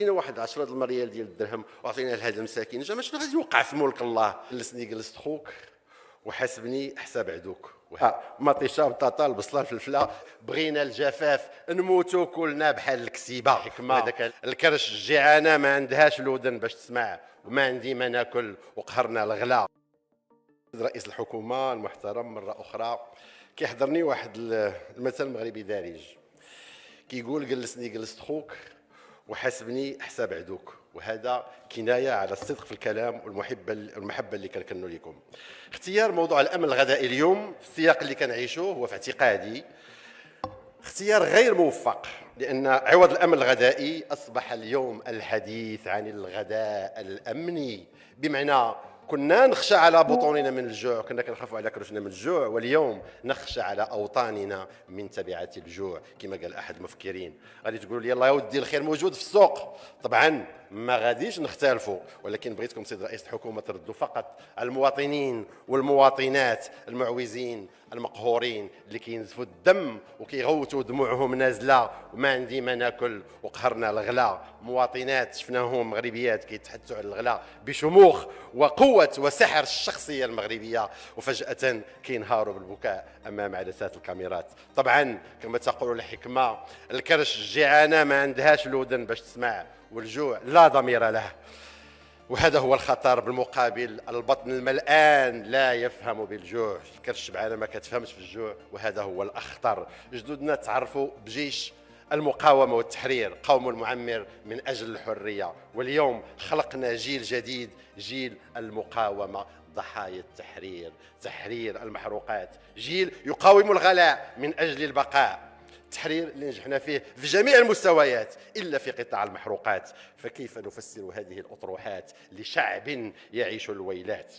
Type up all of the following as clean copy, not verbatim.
كاينه واحد 10 المريال ديال الدرهم وعطينا لهاد المساكين. جا شنو غادي يوقع في ملك الله؟ جلسني جلست خوك وحاسبني حساب عدوك. مطيشه بطاطا البصله الفلفله، بغينا الجفاف نموتوا كلنا بحال الكسيبه. حكمه هذاك الكرش الجيعانه ما عندهاش الودن باش تسمع، وما عندي ما ناكل وقهرنا الغلا. رئيس الحكومه المحترم مره اخرى كيحضرني واحد المثل مغربي دارج كيقول جلسني جلست خوك وحاسبني حساب عدوك، وهذا كنايه على الصدق في الكلام والمحبه اللي كنكنوا لكم. اختيار موضوع الامن الغذائي اليوم في السياق اللي كنعيشوه هو في اعتقادي اختيار غير موفق، لان عوض الامن الغذائي اصبح اليوم الحديث عن الغداء الامني، بمعنى كنا نخشى على بطوننا من الجوع، كنا كنخافوا على كرشنا من الجوع، واليوم نخشى على اوطاننا من تبعات الجوع. كما قال احد المفكرين، غادي تقولوا لي يلاه يا ودي الخير موجود في السوق، طبعا ما غاديش نختلفوا، ولكن بغيتكم سيد رئيس الحكومه تردوا فقط على المواطنين والمواطنات المعوزين المقهورين اللي كينزفوا الدم وكيغوتوا دموعهم نازله وما عندي ما ناكل وقهرنا الغلا. مواطنات شفناهم مغربيات كيتحدثوا على الغلا بشموخ وقوه وسحر الشخصيه المغربيه، وفجاه كينهاروا بالبكاء امام عدسات الكاميرات. طبعا كما تقول الحكمه، الكرش الجيعانه ما عندهاش الودن باش تسمع، والجوع لا ضمير له، وهذا هو الخطر. بالمقابل البطن الملآن لا يفهم بالجوع، الكرش الشبعانه ما كتفهمش في الجوع، وهذا هو الاخطر. جدودنا تعرفوا بجيش المقاومه والتحرير، قوم المعمر من اجل الحريه، واليوم خلقنا جيل جديد، جيل المقاومه، ضحايا التحرير، تحرير المحروقات، جيل يقاوم الغلاء من اجل البقاء. التحرير اللي نجحنا فيه في جميع المستويات إلا في قطاع المحروقات. فكيف نفسر هذه الأطروحات لشعب يعيش الويلات؟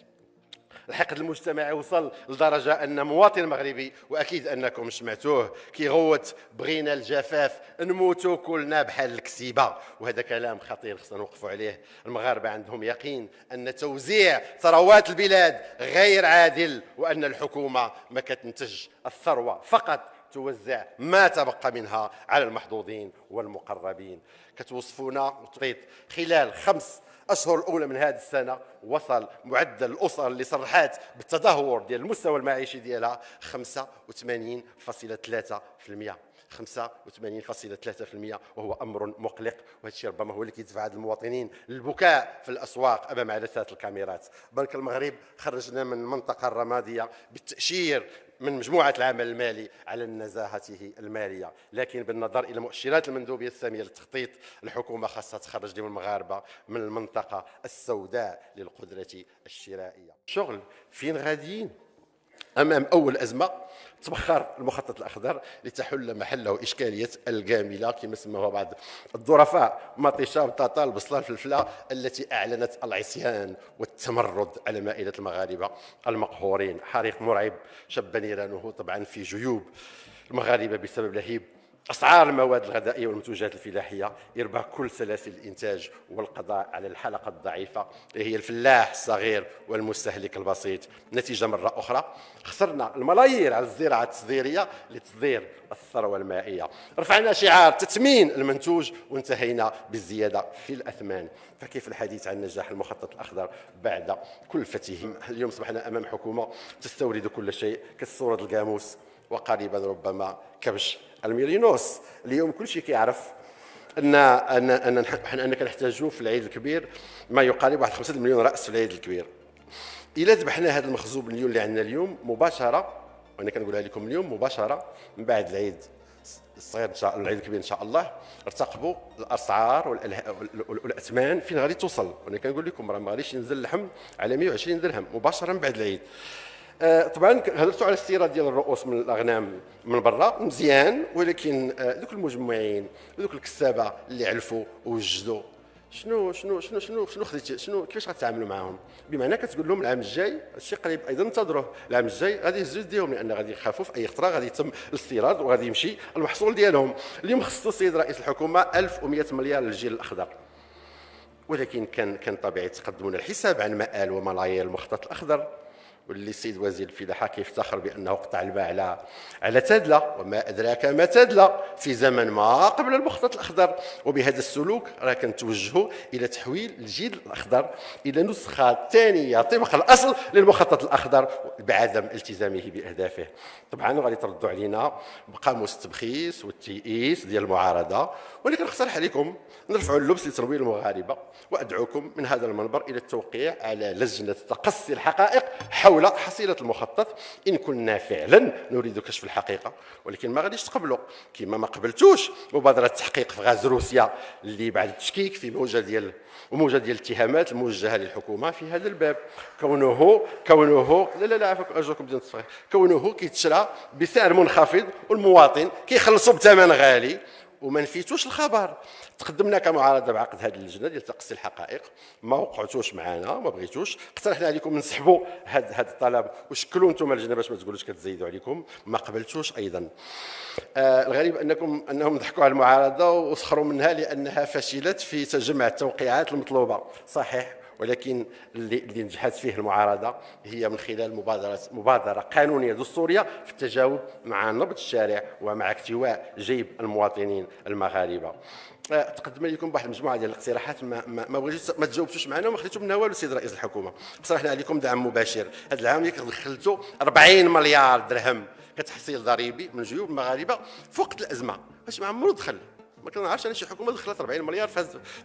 الحقد المجتمعي وصل لدرجة أن مواطن مغربي، وأكيد أنكم سمعتوه، كيغوت بغينا الجفاف نموتوا كلنا بحال الكسيبة، وهذا كلام خطير خصنا نوقفوا عليه. المغاربة عندهم يقين أن توزيع ثروات البلاد غير عادل، وأن الحكومة ما كتنتج الثروة، فقط توزع ما تبقى منها على المحظوظين والمقربين. كتوصفونا وتطيط خلال 5 أشهر الأولى من هذه السنة وصل معدل الأسر اللي صرحات بالتدهور ديال المستوى المعيشي ديالها 85.3%. 85.3%، وهو أمر مقلق، وهذا الشيء ربما هو اللي كيدفع هاد المواطنين للبكاء في الأسواق أمام عدسات الكاميرات. بنك المغرب خرجنا من المنطقة الرمادية بالتأشير من مجموعة العمل المالي على نزاهته المالية، لكن بالنظر إلى مؤشرات المندوبية السامية للتخطيط، الحكومة خاصها تخرج اليوم المغاربة من المنطقة السوداء للقدرة الشرائية. شغل فين غاديين؟ أمام أول أزمة تبخر المخطط الأخضر لتحل محله إشكالية الجاملة كما سموها بعض الظرفاء، مطيشة بطاطا البصلة الفلفلة، التي أعلنت العصيان والتمرد على مائدة المغاربة المقهورين. حريق مرعب شب نيرانه طبعا في جيوب المغاربة بسبب لهيب أسعار المواد الغذائية والمنتوجات الفلاحية، إرباك كل سلاسل الإنتاج والقضاء على الحلقة الضعيفة هي الفلاح الصغير والمستهلك البسيط. نتيجة مرة أخرى خسرنا الملايير على الزراعة التصديرية لتصدير الثروة المائية، رفعنا شعار تثمين المنتوج وانتهينا بالزيادة في الأثمان. فكيف الحديث عن نجاح المخطط الأخضر بعد كلفته؟ اليوم صبحنا أمام حكومة تستورد كل شيء كالصورة الجاموس، وقريبا ربما كبش الميرينوس. اليوم كل شيء كيعرف انك نحتاجوا في العيد الكبير ما يقارب واحد 5 مليون راس في العيد الكبير. الا ذبحنا هذا المخزون مليون اللي عندنا اليوم مباشره، وانا كنقولها لكم اليوم مباشره من بعد العيد الصغير ان شاء الله، العيد الكبير ان شاء الله، ارتقبوا الاسعار والاثمان فين غادي توصل. وانا كنقول لكم راه ما غاديش ينزل اللحم على 120 درهم مباشره من بعد العيد. طبعا هضرتوا على استيراد ديال الرؤوس من الاغنام من برا مزيان، ولكن دوك المجمعين دوك الكسابه اللي علفوا ووجدوا شنو خديتي، كيفاش غتعاملوا معاهم؟ بمعنى كتقول لهم العام الجاي الشيء قريب ايضا انتظروه، العام الجاي غادي يهزوا يديهم، لان غادي يخافوا في اي خطره غادي يتم الاستيراد وغادي يمشي المحصول ديالهم. اليوم خصو السيد رئيس الحكومه 1100 مليار للجيل الاخضر، ولكن كان طبيعي تقدمون الحساب عن مآل وملايير المخطط الاخضر، واللي السيد وزير الفلاحه كيفتخر بانه قطع الماء على تادله، وما ادراك ما تادله في زمن ما قبل المخطط الاخضر. وبهذا السلوك راه كنتوجهوا الى تحويل الجيل الاخضر الى نسخه ثانيه طبق الاصل للمخطط الاخضر بعدم التزامه باهدافه. طبعا غادي تردوا علينا بقاموس التبخيس والتيئيس ديال المعارضه، ولكن نقترح عليكم نرفعوا اللبس لتنوير المغاربه، وادعوكم من هذا المنبر الى التوقيع على لجنه تقصي الحقائق حول حصيله المخطط ان كنا فعلا نريد كشف الحقيقه. ولكن ما غاديش تقبلوا كما ما قبلتوش مبادره تحقيق في غاز روسيا اللي بعد التشكيك في موجه ديال الاتهامات الموجهه للحكومه في هذا الباب، كونه لا عفاكم ارجوكم بدون تصفيق، كونه كيتشرى بسعر منخفض والمواطن كيخلصوا بثمن غالي وما نفيتوش الخبر. تقدمنا كمعارضه بعقد هذه اللجنه ديال تقصي الحقائق، ما وقعتوش معنا، ما بغيتوش، اقترحنا عليكم نسحبوا هذا الطلب وشكلوا انتم اللجنه باش ما تقولوش كتزيدوا عليكم، ما قبلتوش ايضا. الغريب انهم ضحكوا على المعارضه وسخروا منها لانها فشلت في تجمع التوقيعات المطلوبه، صحيح، ولكن اللي نجحت فيه المعارضه هي من خلال مبادره قانونيه دستوريه في التجاوب مع نبض الشارع ومع اكتواء جيب المواطنين المغاربه. تقدم لكم واحد المجموعه ديال الاقتراحات ما بغيتوش، ما تجاوبتوش معنا وما خديتوا منها والو السيد رئيس الحكومه. اقترحنا عليكم دعم مباشر هذا العام اللي دخلتوا 40 مليار درهم كتحصيل ضريبي من جيوب المغاربه في وقت الازمه، باش ما عمرو دخل. ما كنعرفش انا شي حكومه دخلت 40 مليار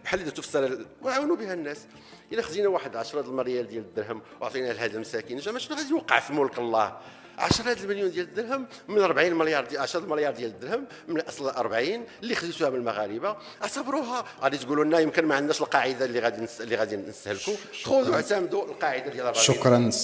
بحال اللي درتو في السنه وعاونوا بها الناس. الا خزينا واحد 10 المليار ديال الدرهم وعطينا لهاد المساكين، شنو غادي يوقع في ملك الله؟ 10 المليون ديال الدرهم من 40 مليار 10 مليار ديال الدرهم من اصل 40 اللي خديتوها من المغاربه، اعتبروها غادي تقولوا لنا يمكن ما عندناش القاعده اللي غادي نستهلكوا، خذوا اعتمدوا القاعده ديال 40. شكرا.